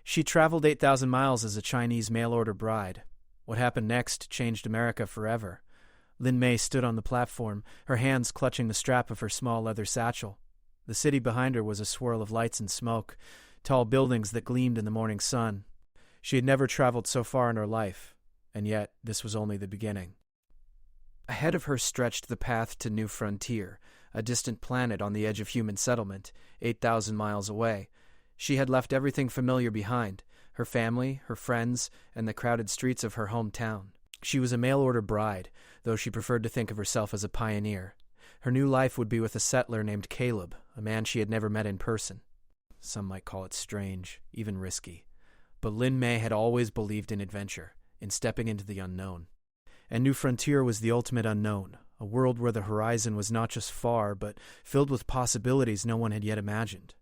She traveled 8,000 miles as a Chinese mail-order bride. What happened next changed America forever. Lin Mei stood on the platform, her hands clutching the strap of her small leather satchel. The city behind her was a swirl of lights and smoke, tall buildings that gleamed in the morning sun. She had never traveled so far in her life, and yet this was only the beginning. Ahead of her stretched the path to New Frontier, a distant planet on the edge of human settlement, 8,000 miles away. She had left everything familiar behind, her family, her friends, and the crowded streets of her hometown. She was a mail-order bride, though she preferred to think of herself as a pioneer. Her new life would be with a settler named Caleb, a man she had never met in person. Some might call it strange, even risky. But Lin Mei had always believed in adventure, in stepping into the unknown. And New Frontier was the ultimate unknown, a world where the horizon was not just far, but filled with possibilities no one had yet imagined.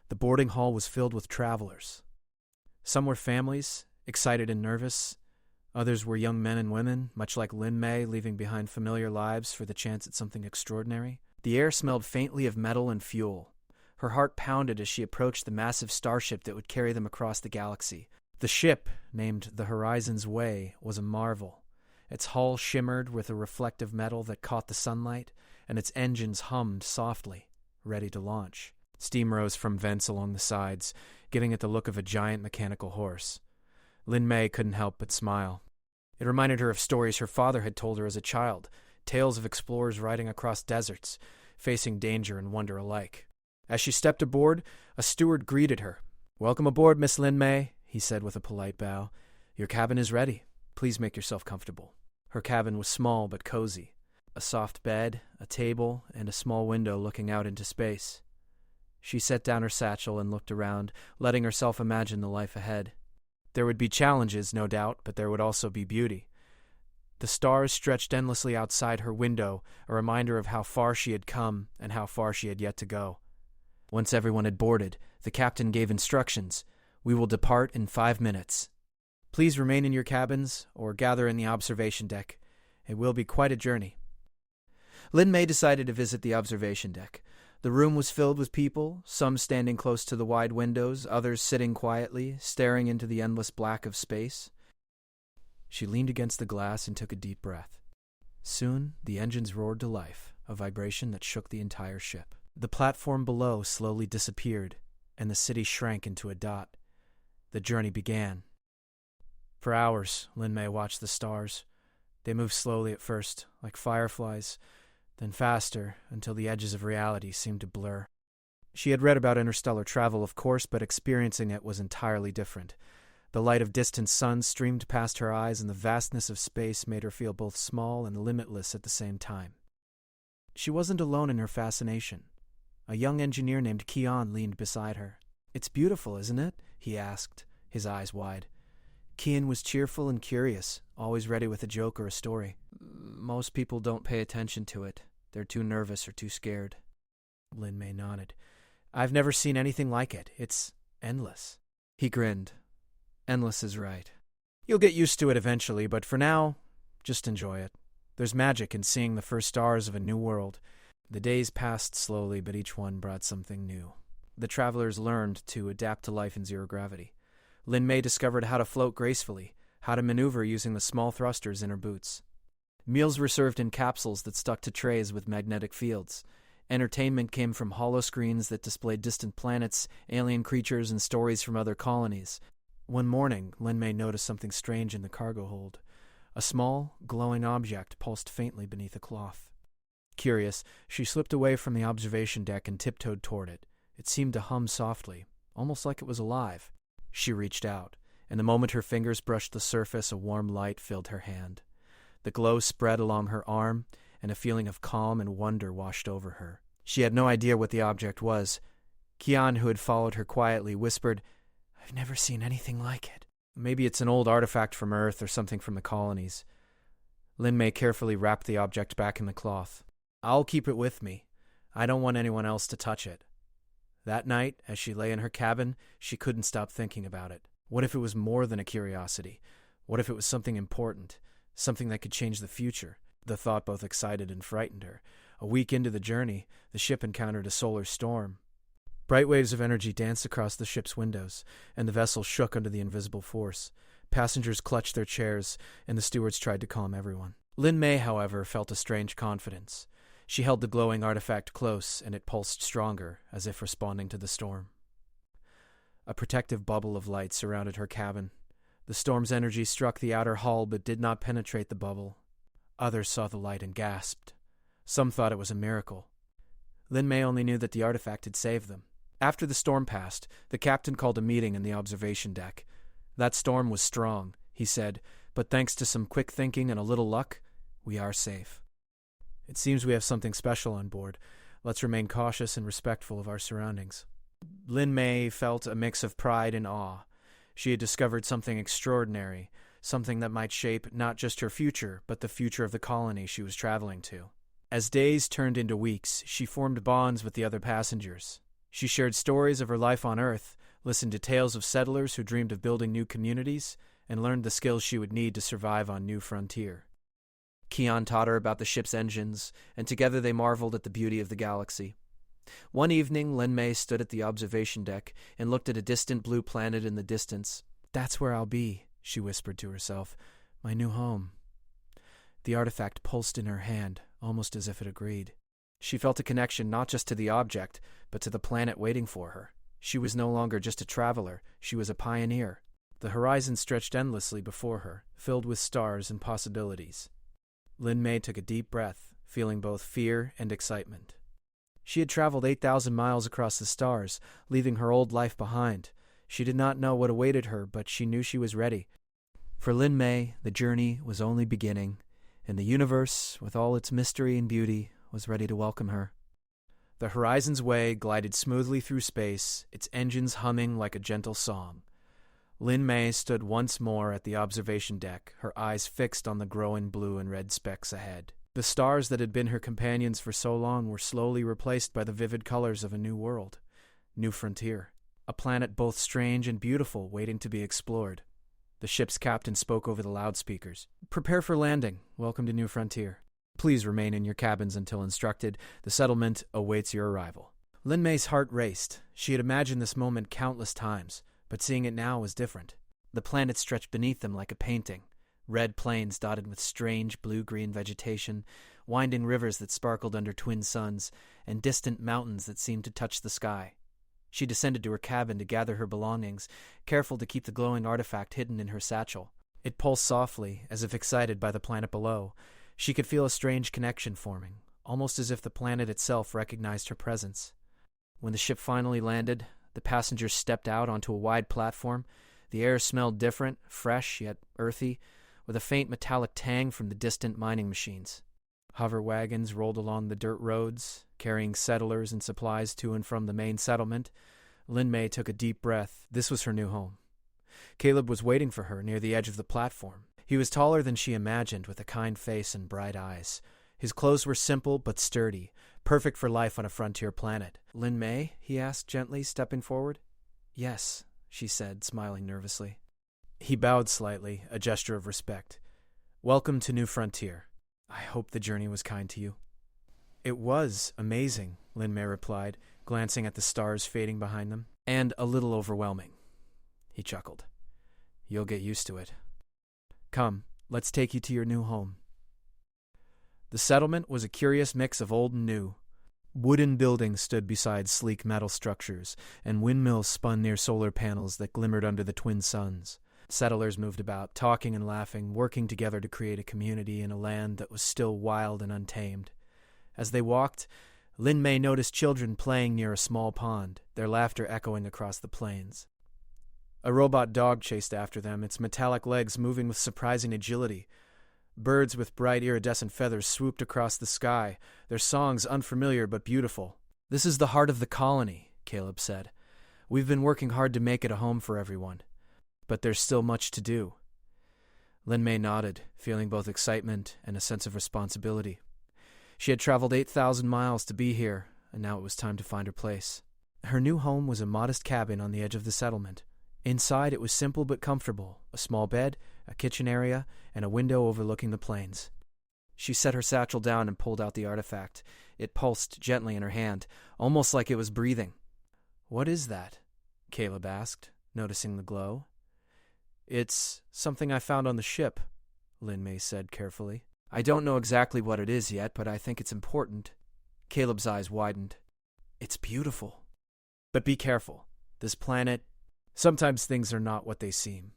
The boarding hall was filled with travelers. Some were families, excited and nervous. Others were young men and women, much like Lin Mei, leaving behind familiar lives for the chance at something extraordinary. The air smelled faintly of metal and fuel. Her heart pounded as she approached the massive starship that would carry them across the galaxy. The ship, named the Horizon's Way, was a marvel. Its hull shimmered with a reflective metal that caught the sunlight, and its engines hummed softly, ready to launch. Steam rose from vents along the sides, giving it the look of a giant mechanical horse. Lin Mei couldn't help but smile. It reminded her of stories her father had told her as a child, tales of explorers riding across deserts, facing danger and wonder alike. As she stepped aboard, a steward greeted her. "Welcome aboard, Miss Lin Mei," he said with a polite bow. "Your cabin is ready. Please make yourself comfortable." Her cabin was small but cozy. A soft bed, a table, and a small window looking out into space. She set down her satchel and looked around, letting herself imagine the life ahead. There would be challenges, no doubt, but there would also be beauty. The stars stretched endlessly outside her window, a reminder of how far she had come and how far she had yet to go. Once everyone had boarded, the captain gave instructions. "We will depart in 5 minutes. Please remain in your cabins or gather in the observation deck. It will be quite a journey." Lin Mei decided to visit the observation deck. The room was filled with people, some standing close to the wide windows, others sitting quietly, staring into the endless black of space. She leaned against the glass and took a deep breath. Soon, the engines roared to life, a vibration that shook the entire ship. The platform below slowly disappeared, and the city shrank into a dot. The journey began. For hours, Lin Mei watched the stars. They moved slowly at first, like fireflies, then faster, until the edges of reality seemed to blur. She had read about interstellar travel, of course, but experiencing it was entirely different. The light of distant suns streamed past her eyes, and the vastness of space made her feel both small and limitless at the same time. She wasn't alone in her fascination. A young engineer named Kian leaned beside her. "It's beautiful, isn't it?" he asked, his eyes wide. Kian was cheerful and curious, always ready with a joke or a story. "Most people don't pay attention to it. They're too nervous or too scared." Lin Mei nodded. "I've never seen anything like it. It's endless." He grinned. "Endless is right. You'll get used to it eventually, but for now, just enjoy it. There's magic in seeing the first stars of a new world." The days passed slowly, but each one brought something new. The travelers learned to adapt to life in zero gravity. Lin Mei discovered how to float gracefully, how to maneuver using the small thrusters in her boots. Meals were served in capsules that stuck to trays with magnetic fields. Entertainment came from holoscreens that displayed distant planets, alien creatures, and stories from other colonies. One morning, Lin Mei noticed something strange in the cargo hold. A small, glowing object pulsed faintly beneath a cloth. Curious, she slipped away from the observation deck and tiptoed toward it. It seemed to hum softly, almost like it was alive. She reached out, and the moment her fingers brushed the surface, a warm light filled her hand. The glow spread along her arm, and a feeling of calm and wonder washed over her. She had no idea what the object was. Kian, who had followed her quietly, whispered, "I've never seen anything like it." "Maybe it's an old artifact from Earth or something from the colonies." Lin Mei carefully wrapped the object back in the cloth. "I'll keep it with me. I don't want anyone else to touch it." That night, as she lay in her cabin, she couldn't stop thinking about it. What if it was more than a curiosity? What if it was something important, something that could change the future? The thought both excited and frightened her. A week into the journey, the ship encountered a solar storm. Bright waves of energy danced across the ship's windows, and the vessel shook under the invisible force. Passengers clutched their chairs, and the stewards tried to calm everyone. Lin Mei, however, felt a strange confidence. She held the glowing artifact close, and it pulsed stronger, as if responding to the storm. A protective bubble of light surrounded her cabin. The storm's energy struck the outer hull but did not penetrate the bubble. Others saw the light and gasped. Some thought it was a miracle. Lin Mei only knew that the artifact had saved them. After the storm passed, the captain called a meeting in the observation deck. "That storm was strong," he said, "but thanks to some quick thinking and a little luck, we are safe. It seems we have something special on board. Let's remain cautious and respectful of our surroundings." Lin Mei felt a mix of pride and awe. She had discovered something extraordinary, something that might shape not just her future, but the future of the colony she was traveling to. As days turned into weeks, she formed bonds with the other passengers. She shared stories of her life on Earth, listened to tales of settlers who dreamed of building new communities, and learned the skills she would need to survive on New Frontier. Keon taught her about the ship's engines, and together they marveled at the beauty of the galaxy. One evening, Lin Mei stood at the observation deck and looked at a distant blue planet in the distance. "That's where I'll be," she whispered to herself. "My new home." The artifact pulsed in her hand, almost as if it agreed. She felt a connection not just to the object, but to the planet waiting for her. She was no longer just a traveler, she was a pioneer. The horizon stretched endlessly before her, filled with stars and possibilities. Lin Mei took a deep breath, feeling both fear and excitement. She had traveled 8,000 miles across the stars, leaving her old life behind. She did not know what awaited her, but she knew she was ready. For Lin Mei, the journey was only beginning, and the universe, with all its mystery and beauty, was ready to welcome her. The Horizon's Way glided smoothly through space, its engines humming like a gentle song. Lin Mei stood once more at the observation deck, her eyes fixed on the growing blue and red specks ahead. The stars that had been her companions for so long were slowly replaced by the vivid colors of a new world, New Frontier, a planet both strange and beautiful waiting to be explored. The ship's captain spoke over the loudspeakers. "Prepare for landing. Welcome to New Frontier. Please remain in your cabins until instructed. The settlement awaits your arrival." Lin Mei's heart raced. She had imagined this moment countless times, but seeing it now was different. The planet stretched beneath them like a painting. Red plains dotted with strange blue-green vegetation, winding rivers that sparkled under twin suns, and distant mountains that seemed to touch the sky. She descended to her cabin to gather her belongings, careful to keep the glowing artifact hidden in her satchel. It pulsed softly, as if excited by the planet below. She could feel a strange connection forming, almost as if the planet itself recognized her presence. When the ship finally landed, the passengers stepped out onto a wide platform. The air smelled different, fresh yet earthy, with a faint metallic tang from the distant mining machines. Hover wagons rolled along the dirt roads, carrying settlers and supplies to and from the main settlement. Lin Mei took a deep breath. This was her new home. Caleb was waiting for her near the edge of the platform. He was taller than she imagined, with a kind face and bright eyes. His clothes were simple but sturdy, perfect for life on a frontier planet. "Lin Mei?" he asked gently, stepping forward. "Yes," she said, smiling nervously. He bowed slightly, a gesture of respect. "Welcome to New Frontier. I hope the journey was kind to you." "It was amazing," Lin Mei replied, glancing at the stars fading behind them. "And a little overwhelming." He chuckled. "You'll get used to it. Come, let's take you to your new home." The settlement was a curious mix of old and new. Wooden buildings stood beside sleek metal structures, and windmills spun near solar panels that glimmered under the twin suns. Settlers moved about, talking and laughing, working together to create a community in a land that was still wild and untamed. As they walked, Lin Mei noticed children playing near a small pond, their laughter echoing across the plains. A robot dog chased after them, its metallic legs moving with surprising agility. Birds with bright iridescent feathers swooped across the sky, their songs unfamiliar but beautiful. "This is the heart of the colony," Caleb said. "We've been working hard to make it a home for everyone. But there's still much to do." Lin Mei nodded, feeling both excitement and a sense of responsibility. She had traveled 8,000 miles to be here, and now it was time to find her place. Her new home was a modest cabin on the edge of the settlement. Inside, it was simple but comfortable, a small bed, a kitchen area, and a window overlooking the plains. She set her satchel down and pulled out the artifact. It pulsed gently in her hand, almost like it was breathing. "What is that?" Caleb asked, noticing the glow. "It's something I found on the ship," Lin Mei said carefully. "I don't know exactly what it is yet, but I think it's important." Caleb's eyes widened. "It's beautiful. But be careful. This planet, sometimes things are not what they seem."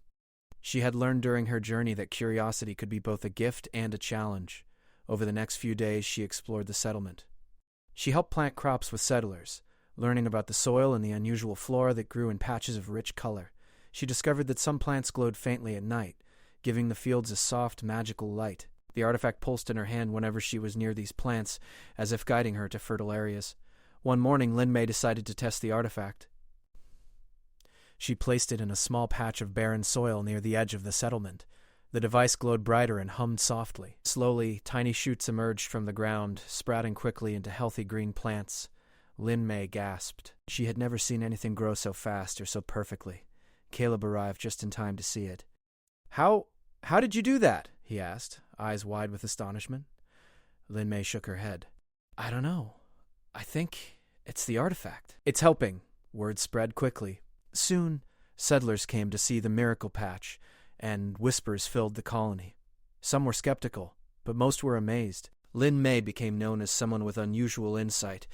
She had learned during her journey that curiosity could be both a gift and a challenge. Over the next few days, she explored the settlement. She helped plant crops with settlers, learning about the soil and the unusual flora that grew in patches of rich color. She discovered that some plants glowed faintly at night, giving the fields a soft, magical light. The artifact pulsed in her hand whenever she was near these plants, as if guiding her to fertile areas. One morning, Lin Mei decided to test the artifact. She placed it in a small patch of barren soil near the edge of the settlement. The device glowed brighter and hummed softly. Slowly, tiny shoots emerged from the ground, sprouting quickly into healthy green plants. Lin Mei gasped. She had never seen anything grow so fast or so perfectly. Caleb arrived just in time to see it. How did you do that?" he asked, eyes wide with astonishment. Lin Mei shook her head. "I don't know. I think it's the artifact." "It's helping." Word spread quickly. Soon, settlers came to see the miracle patch, and whispers filled the colony. Some were skeptical, but most were amazed. Lin Mei became known as someone with unusual insight,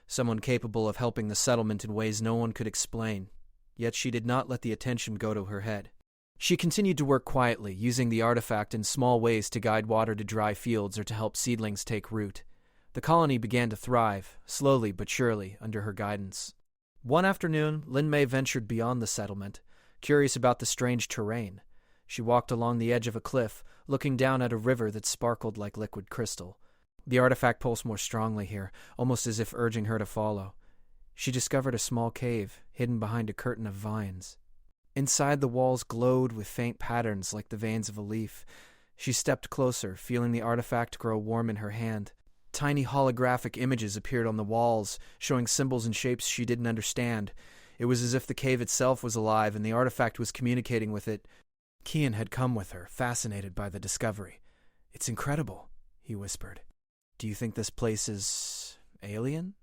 someone capable of helping the settlement in ways no one could explain. Yet she did not let the attention go to her head. She continued to work quietly, using the artifact in small ways to guide water to dry fields or to help seedlings take root. The colony began to thrive, slowly but surely, under her guidance. One afternoon, Lin Mei ventured beyond the settlement, curious about the strange terrain. She walked along the edge of a cliff, looking down at a river that sparkled like liquid crystal. The artifact pulsed more strongly here, almost as if urging her to follow. She discovered a small cave, hidden behind a curtain of vines. Inside, the walls glowed with faint patterns like the veins of a leaf. She stepped closer, feeling the artifact grow warm in her hand. Tiny holographic images appeared on the walls, showing symbols and shapes she didn't understand. It was as if the cave itself was alive and the artifact was communicating with it. Kian had come with her, fascinated by the discovery. "It's incredible," he whispered. "Do you think this place is alien?"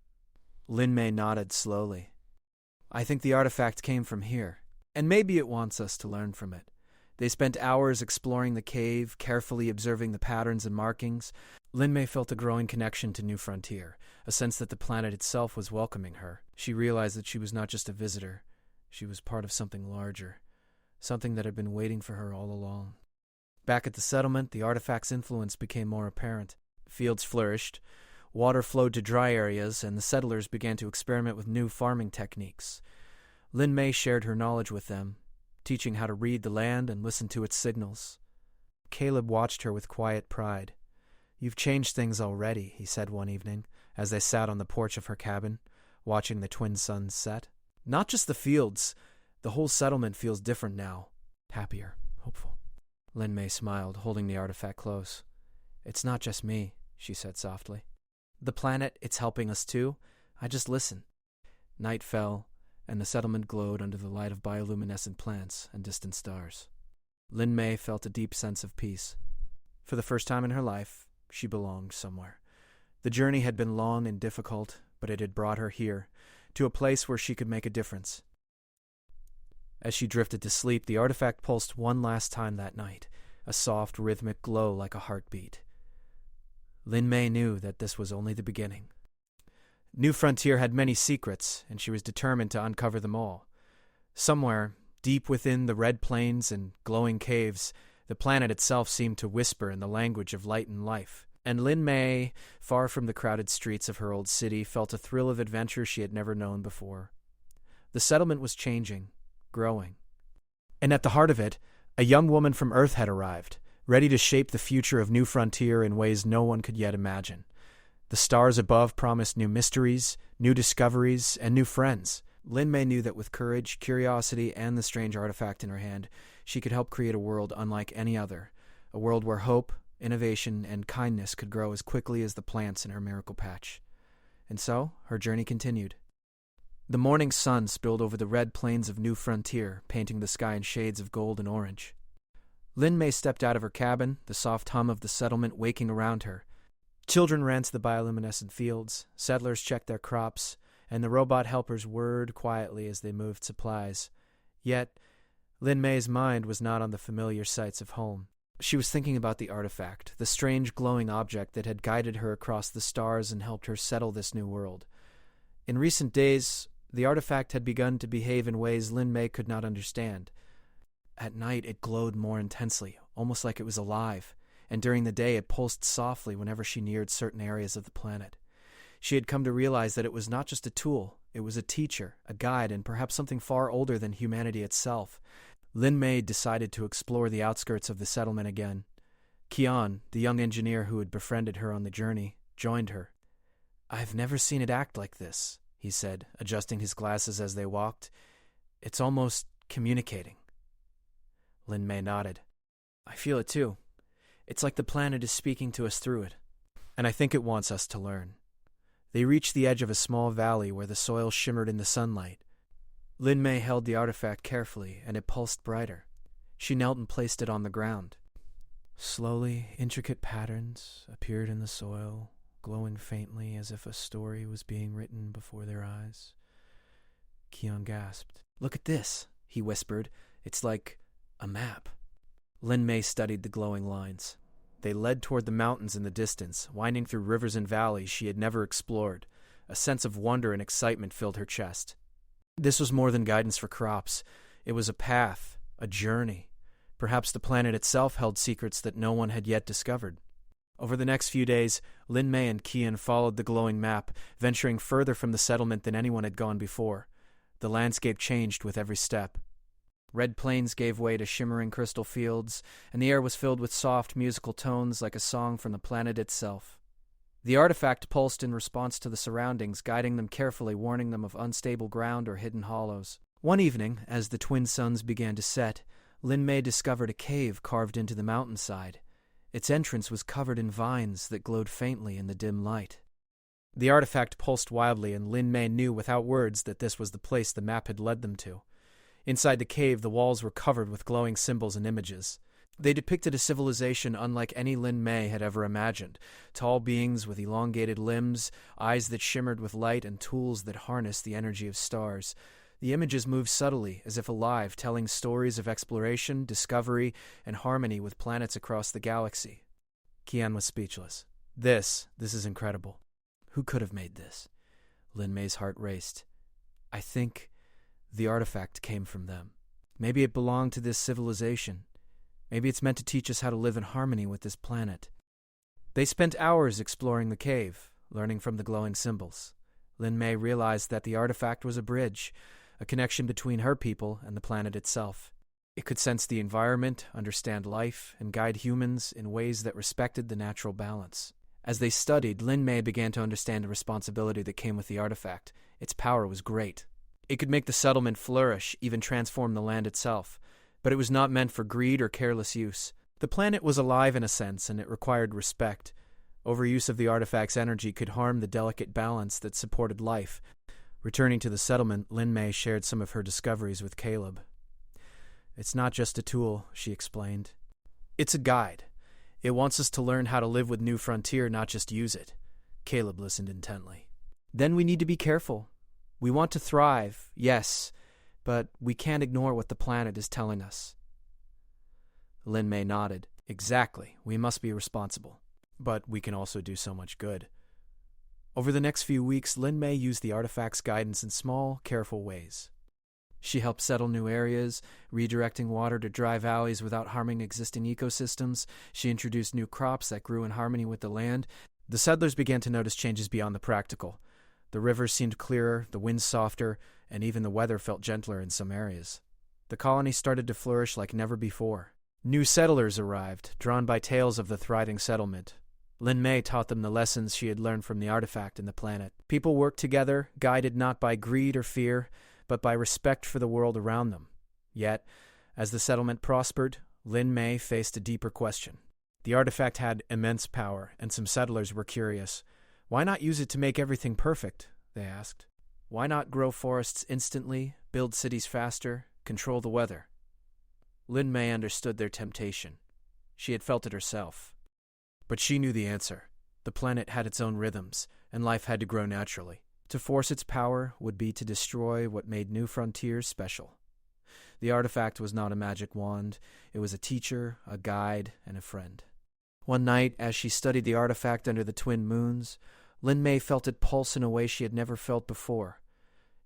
Lin Mei nodded slowly. "I think the artifact came from here, and maybe it wants us to learn from it." They spent hours exploring the cave, carefully observing the patterns and markings. Lin Mei felt a growing connection to New Frontier, a sense that the planet itself was welcoming her. She realized that she was not just a visitor. She was part of something larger, something that had been waiting for her all along. Back at the settlement, the artifact's influence became more apparent. Fields flourished, water flowed to dry areas, and the settlers began to experiment with new farming techniques. Lin Mei shared her knowledge with them, teaching how to read the land and listen to its signals. Caleb watched her with quiet pride. "You've changed things already," he said one evening, as they sat on the porch of her cabin, watching the twin suns set. "Not just the fields. The whole settlement feels different now. Happier, hopeful." Lin Mei smiled, holding the artifact close. "It's not just me," she said softly. "The planet, it's helping us too. I just listen." Night fell, and the settlement glowed under the light of bioluminescent plants and distant stars. Lin Mei felt a deep sense of peace. For the first time in her life, she belonged somewhere. The journey had been long and difficult, but it had brought her here, to a place where she could make a difference. As she drifted to sleep, the artifact pulsed one last time that night, a soft, rhythmic glow like a heartbeat. Lin Mei knew that this was only the beginning. New Frontier had many secrets, and she was determined to uncover them all. Somewhere, deep within the red plains and glowing caves, the planet itself seemed to whisper in the language of light and life. And Lin Mei, far from the crowded streets of her old city, felt a thrill of adventure she had never known before. The settlement was changing, growing. And at the heart of it, a young woman from Earth had arrived, ready to shape the future of New Frontier in ways no one could yet imagine. The stars above promised new mysteries, new discoveries, and new friends. Lin Mei knew that with courage, curiosity, and the strange artifact in her hand, she could help create a world unlike any other, a world where hope, innovation, and kindness could grow as quickly as the plants in her miracle patch. And so, her journey continued. The morning sun spilled over the red plains of New Frontier, painting the sky in shades of gold and orange. Lin Mei stepped out of her cabin, the soft hum of the settlement waking around her. Children ran to the bioluminescent fields, settlers checked their crops, and the robot helpers whirred quietly as they moved supplies. Yet, Lin Mei's mind was not on the familiar sights of home. She was thinking about the artifact, the strange glowing object that had guided her across the stars and helped her settle this new world. In recent days, the artifact had begun to behave in ways Lin Mei could not understand. At night, it glowed more intensely, almost like it was alive, and during the day it pulsed softly whenever she neared certain areas of the planet. She had come to realize that it was not just a tool, it was a teacher, a guide, and perhaps something far older than humanity itself. Lin Mei decided to explore the outskirts of the settlement again. Qian, the young engineer who had befriended her on the journey, joined her. "I've never seen it act like this," he said, adjusting his glasses as they walked. "It's almost communicating." Lin Mei nodded. "I feel it too. It's like the planet is speaking to us through it. And I think it wants us to learn." They reached the edge of a small valley where the soil shimmered in the sunlight. Lin Mei held the artifact carefully, and it pulsed brighter. She knelt and placed it on the ground. Slowly, intricate patterns appeared in the soil, glowing faintly as if a story was being written before their eyes. Qian gasped. "Look at this," he whispered. "It's like a map." Lin Mei studied the glowing lines. They led toward the mountains in the distance, winding through rivers and valleys she had never explored. A sense of wonder and excitement filled her chest. This was more than guidance for crops. It was a path, a journey. Perhaps the planet itself held secrets that no one had yet discovered. Over the next few days, Lin Mei and Qian followed the glowing map, venturing further from the settlement than anyone had gone before. The landscape changed with every step. Red plains gave way to shimmering crystal fields, and the air was filled with soft musical tones like a song from the planet itself. The artifact pulsed in response to the surroundings, guiding them carefully, warning them of unstable ground or hidden hollows. One evening, as the twin suns began to set, Lin Mei discovered a cave carved into the mountainside. Its entrance was covered in vines that glowed faintly in the dim light. The artifact pulsed wildly, and Lin Mei knew without words that this was the place the map had led them to. Inside the cave, the walls were covered with glowing symbols and images. They depicted a civilization unlike any Lin Mei had ever imagined. Tall beings with elongated limbs, eyes that shimmered with light, and tools that harnessed the energy of stars. The images moved subtly, as if alive, telling stories of exploration, discovery, and harmony with planets across the galaxy. Qian was speechless. This is incredible. Who could have made this? Lin Mei's heart raced. I think the artifact came from them. Maybe it belonged to this civilization. Maybe it's meant to teach us how to live in harmony with this planet. They spent hours exploring the cave, learning from the glowing symbols. Lin Mei realized that the artifact was a bridge, a connection between her people and the planet itself. It could sense the environment, understand life, and guide humans in ways that respected the natural balance. As they studied, Lin Mei began to understand the responsibility that came with the artifact. Its power was great. It could make the settlement flourish, even transform the land itself. But it was not meant for greed or careless use. The planet was alive in a sense, and it required respect. Overuse of the artifact's energy could harm the delicate balance that supported life. Returning to the settlement, Lin Mei shared some of her discoveries with Caleb. It's not just a tool, she explained. It's a guide. It wants us to learn how to live with New Frontier, not just use it. Caleb listened intently. Then we need to be careful. We want to thrive, yes, but we can't ignore what the planet is telling us. Lin Mei nodded. Exactly. We must be responsible. But we can also do so much good. Over the next few weeks, Lin Mei used the artifact's guidance in small, careful ways. She helped settle new areas, redirecting water to dry valleys without harming existing ecosystems. She introduced new crops that grew in harmony with the land. The settlers began to notice changes beyond the practical. The rivers seemed clearer, the winds softer, and even the weather felt gentler in some areas. The colony started to flourish like never before. New settlers arrived, drawn by tales of the thriving settlement. Lin Mei taught them the lessons she had learned from the artifact and the planet. People worked together, guided not by greed or fear, but by respect for the world around them. Yet, as the settlement prospered, Lin Mei faced a deeper question. The artifact had immense power, and some settlers were curious. Why not use it to make everything perfect? They asked. Why not grow forests instantly, build cities faster, control the weather? Lin Mei understood their temptation. She had felt it herself. But she knew the answer. The planet had its own rhythms, and life had to grow naturally. To force its power would be to destroy what made New Frontiers special. The artifact was not a magic wand. It was a teacher, a guide, and a friend. One night, as she studied the artifact under the twin moons, Lin Mei felt it pulse in a way she had never felt before.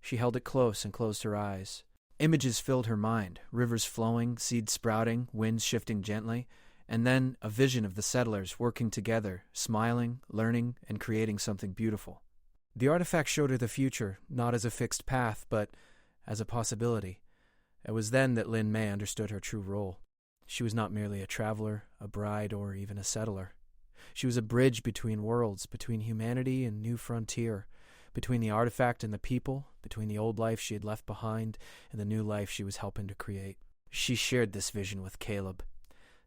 She held it close and closed her eyes. Images filled her mind, rivers flowing, seeds sprouting, winds shifting gently, and then a vision of the settlers working together, smiling, learning, and creating something beautiful. The artifact showed her the future, not as a fixed path, but as a possibility. It was then that Lin Mei understood her true role. She was not merely a traveler, a bride, or even a settler. She was a bridge between worlds, between humanity and New Frontier, between the artifact and the people, between the old life she had left behind and the new life she was helping to create. She shared this vision with Caleb.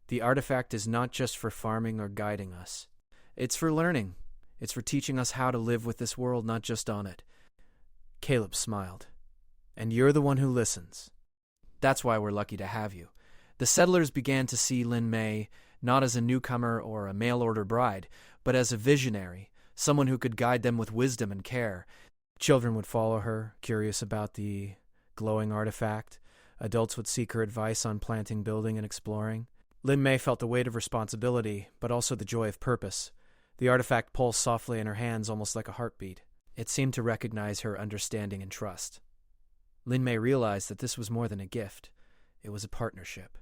The artifact is not just for farming or guiding us. It's for learning. It's for teaching us how to live with this world, not just on it. Caleb smiled. And you're the one who listens. That's why we're lucky to have you. The settlers began to see Lin Mei not as a newcomer or a mail-order bride, but as a visionary, someone who could guide them with wisdom and care. Children would follow her, curious about the glowing artifact. Adults would seek her advice on planting, building, and exploring. Lin Mei felt the weight of responsibility, but also the joy of purpose. The artifact pulsed softly in her hands, almost like a heartbeat. It seemed to recognize her understanding and trust. Lin Mei realized that this was more than a gift. It was a partnership.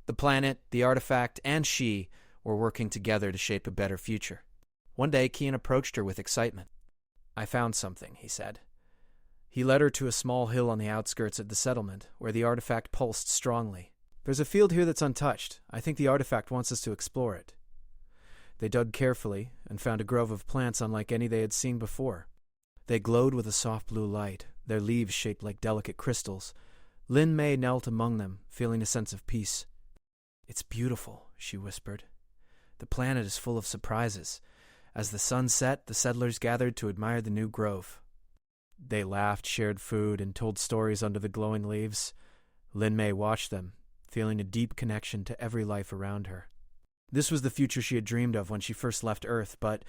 The planet, the artifact, and she were working together to shape a better future. One day, Kian approached her with excitement. I found something, he said. He led her to a small hill on the outskirts of the settlement, where the artifact pulsed strongly. There's a field here that's untouched. I think the artifact wants us to explore it. They dug carefully and found a grove of plants unlike any they had seen before. They glowed with a soft blue light, their leaves shaped like delicate crystals. Lin Mei knelt among them, feeling a sense of peace. It's beautiful, she whispered. The planet is full of surprises. As the sun set, the settlers gathered to admire the new grove. They laughed, shared food, and told stories under the glowing leaves. Lin Mei watched them, feeling a deep connection to every life around her. This was the future she had dreamed of when she first left Earth, but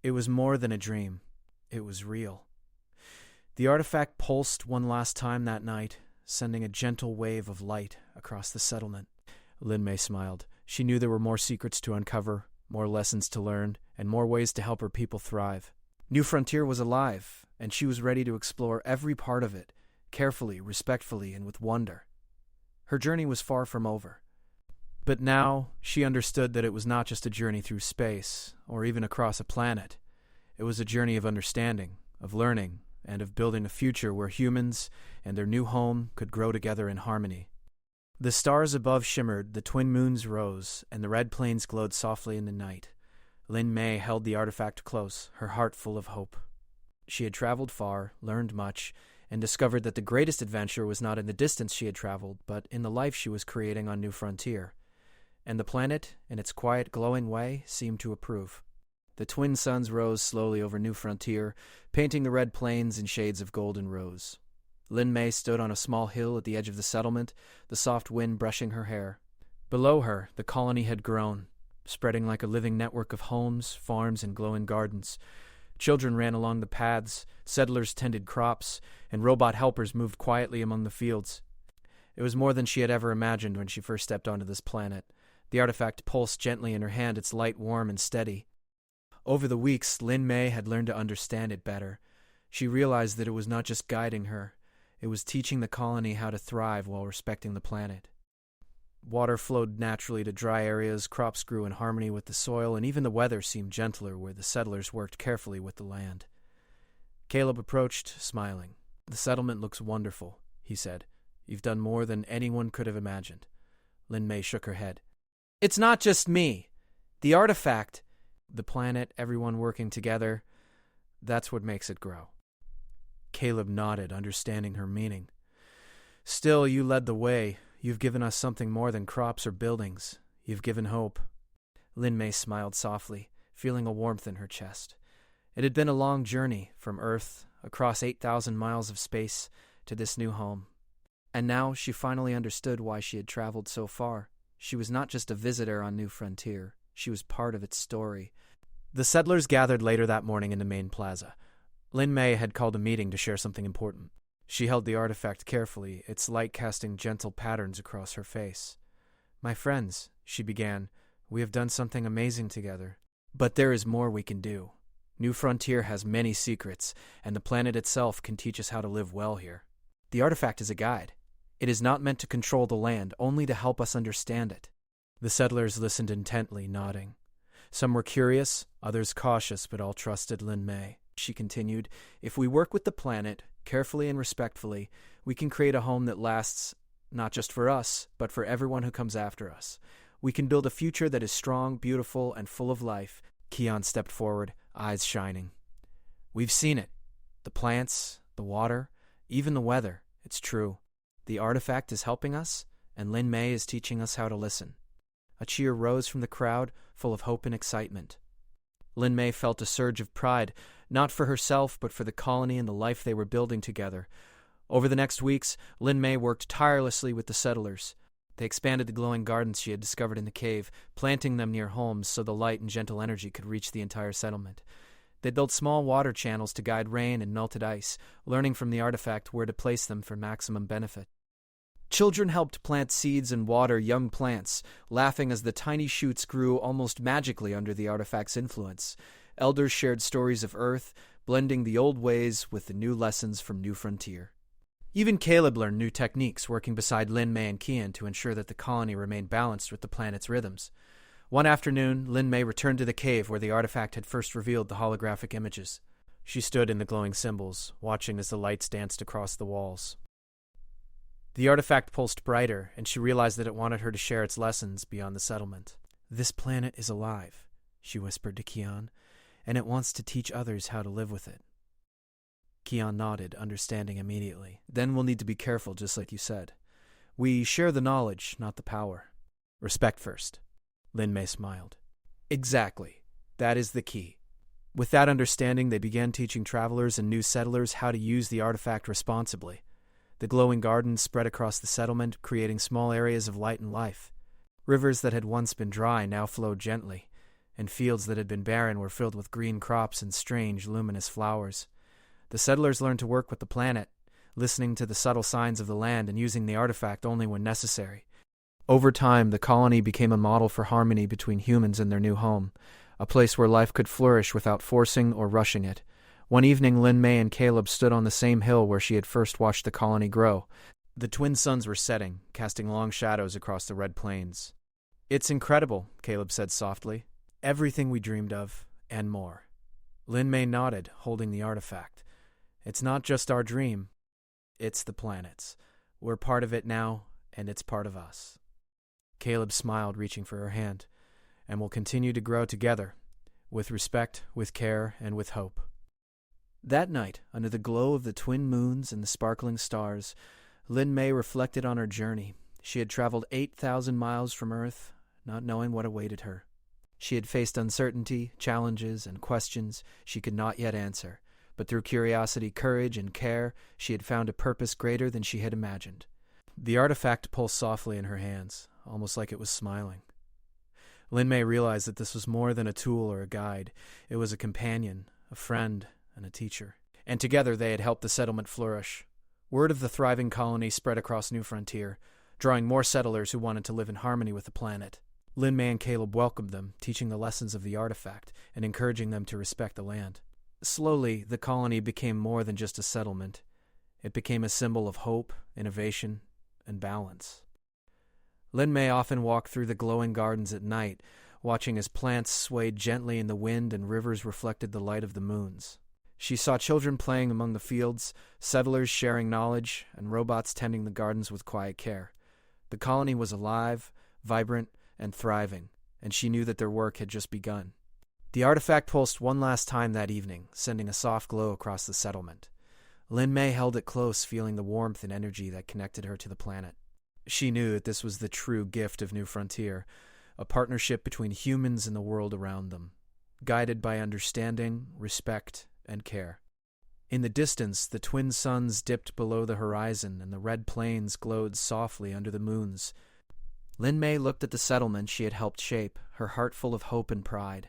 it was more than a dream. It was real. The artifact pulsed one last time that night, sending a gentle wave of light across the settlement. Lin Mei smiled. She knew there were more secrets to uncover, more lessons to learn, and more ways to help her people thrive. New Frontier was alive, and she was ready to explore every part of it, carefully, respectfully, and with wonder. Her journey was far from over. But now she understood that it was not just a journey through space, or even across a planet. It was a journey of understanding, of learning, and of building a future where humans and their new home could grow together in harmony. The stars above shimmered, the twin moons rose, and the red plains glowed softly in the night. Lin Mei held the artifact close, her heart full of hope. She had traveled far, learned much, and discovered that the greatest adventure was not in the distance she had traveled, but in the life she was creating on New Frontier. And the planet, in its quiet, glowing way, seemed to approve. The twin suns rose slowly over New Frontier, painting the red plains in shades of gold and rose. Lin Mei stood on a small hill at the edge of the settlement, the soft wind brushing her hair. Below her, the colony had grown, spreading like a living network of homes, farms, and glowing gardens. Children ran along the paths, settlers tended crops, and robot helpers moved quietly among the fields. It was more than she had ever imagined when she first stepped onto this planet. The artifact pulsed gently in her hand, its light warm and steady. Over the weeks, Lin Mei had learned to understand it better. She realized that it was not just guiding her. It was teaching the colony how to thrive while respecting the planet. Water flowed naturally to dry areas, crops grew in harmony with the soil, and even the weather seemed gentler where the settlers worked carefully with the land. Caleb approached, smiling. The settlement looks wonderful, he said. You've done more than anyone could have imagined. Lin Mei shook her head. It's not just me. The artifact, the planet, everyone working together, that's what makes it grow. Caleb nodded, understanding her meaning. Still, you led the way. You've given us something more than crops or buildings. You've given hope. Lin Mei smiled softly, feeling a warmth in her chest. It had been a long journey from Earth, across 8,000 miles of space, to this new home. And now she finally understood why she had traveled so far. She was not just a visitor on New Frontier. She was part of its story. The settlers gathered later that morning in the main plaza. Lin Mei had called a meeting to share something important. She held the artifact carefully, its light casting gentle patterns across her face. "My friends," she began, "we have done something amazing together. But there is more we can do. New Frontier has many secrets, and the planet itself can teach us how to live well here. The artifact is a guide. It is not meant to control the land, only to help us understand it." The settlers listened intently, nodding. Some were curious, others cautious, but all trusted Lin Mei. She continued, "If we work with the planet, carefully and respectfully, we can create a home that lasts not just for us, but for everyone who comes after us. We can build a future that is strong, beautiful, and full of life." Keon stepped forward, eyes shining. "We've seen it. The plants, the water, even the weather. It's true. The artifact is helping us, and Lin Mei is teaching us how to listen." A cheer rose from the crowd, full of hope and excitement. Lin Mei felt a surge of pride, not for herself, but for the colony and the life they were building together. Over the next weeks, Lin Mei worked tirelessly with the settlers. They expanded the glowing gardens she had discovered in the cave, planting them near homes so the light and gentle energy could reach the entire settlement. They built small water channels to guide rain and melted ice, learning from the artifact where to place them for maximum benefit. Children helped plant seeds and water young plants, laughing as the tiny shoots grew almost magically under the artifact's influence. Elders shared stories of Earth, blending the old ways with the new lessons from New Frontier. Even Caleb learned new techniques, working beside Lin Mei and Kian to ensure that the colony remained balanced with the planet's rhythms. One afternoon, Lin Mei returned to the cave where the artifact had first revealed the holographic images. She stood in the glowing symbols, watching as the lights danced across the walls. The artifact pulsed brighter, and she realized that it wanted her to share its lessons beyond the settlement. "This planet is alive," she whispered to Kian, "and it wants to teach others how to live with it." Kian nodded, understanding immediately. "Then we'll need to be careful, just like you said. We share the knowledge, not the power. Respect first." Lin Mei smiled. "Exactly. That is the key." With that understanding, they began teaching travelers and new settlers how to use the artifact responsibly. The glowing gardens spread across the settlement, creating small areas of light and life. Rivers that had once been dry now flowed gently, and fields that had been barren were filled with green crops and strange, luminous flowers. The settlers learned to work with the planet, listening to the subtle signs of the land and using the artifact only when necessary. Over time, the colony became a model for harmony between humans and their new home, a place where life could flourish without forcing or rushing it. One evening, Lin Mei and Caleb stood on the same hill where she had first watched the colony grow. The twin suns were setting, casting long shadows across the red plains. "It's incredible," Caleb said softly. "Everything we dreamed of, and more." Lin Mei nodded, holding the artifact. "It's not just our dream. It's the planet's. We're part of it now, and it's part of us." Caleb smiled, reaching for her hand. "And we'll continue to grow together, with respect, with care, and with hope." That night, under the glow of the twin moons and the sparkling stars, Lin Mei reflected on her journey. She had traveled 8,000 miles from Earth, not knowing what awaited her. She had faced uncertainty, challenges, and questions she could not yet answer, but through curiosity, courage, and care, she had found a purpose greater than she had imagined. The artifact pulsed softly in her hands, almost like it was smiling. Lin Mei realized that this was more than a tool or a guide. It was a companion, a friend, and a teacher. And together they had helped the settlement flourish. Word of the thriving colony spread across New Frontier, drawing more settlers who wanted to live in harmony with the planet. Lin Mei and Caleb welcomed them, teaching the lessons of the artifact and encouraging them to respect the land. Slowly, the colony became more than just a settlement. It became a symbol of hope, innovation, and balance. Lin Mei often walked through the glowing gardens at night, watching as plants swayed gently in the wind and rivers reflected the light of the moons. She saw children playing among the fields, settlers sharing knowledge, and robots tending the gardens with quiet care. The colony was alive, vibrant, and thriving, and she knew that their work had just begun. The artifact pulsed one last time that evening, sending a soft glow across the settlement. Lin Mei held it close, feeling the warmth and energy that connected her to the planet. She knew that this was the true gift of New Frontier, a partnership between humans and the world around them, guided by understanding, respect, and care. In the distance, the twin suns dipped below the horizon, and the red plains glowed softly under the moons. Lin Mei looked at the settlement she had helped shape, her heart full of hope and pride.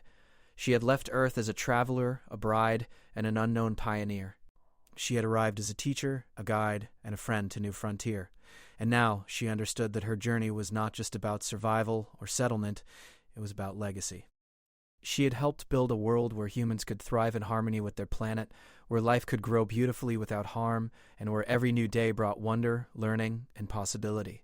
She had left Earth as a traveler, a bride, and an unknown pioneer. She had arrived as a teacher, a guide, and a friend to New Frontier. And now she understood that her journey was not just about survival or settlement, it was about legacy. She had helped build a world where humans could thrive in harmony with their planet, where life could grow beautifully without harm, and where every new day brought wonder, learning, and possibility.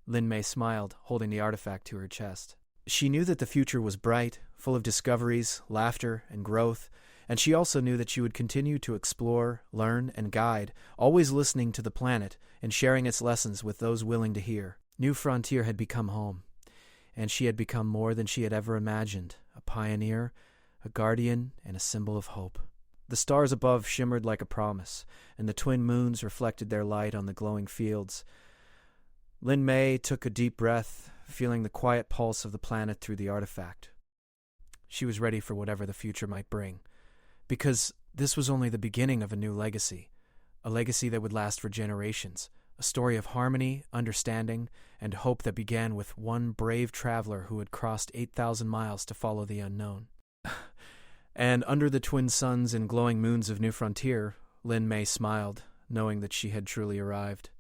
Lin Mei smiled, holding the artifact to her chest. She knew that the future was bright, full of discoveries, laughter, and growth, and she also knew that she would continue to explore, learn, and guide, always listening to the planet and sharing its lessons with those willing to hear. New Frontier had become home, and she had become more than she had ever imagined, a pioneer, a guardian, and a symbol of hope. The stars above shimmered like a promise, and the twin moons reflected their light on the glowing fields. Lin Mei took a deep breath, feeling the quiet pulse of the planet through the artifact. She was ready for whatever the future might bring, because this was only the beginning of a new legacy, a legacy that would last for generations, a story of harmony, understanding, and hope that began with one brave traveler who had crossed 8,000 miles to follow the unknown. And under the twin suns and glowing moons of New Frontier, Lin Mei smiled, knowing that she had truly arrived.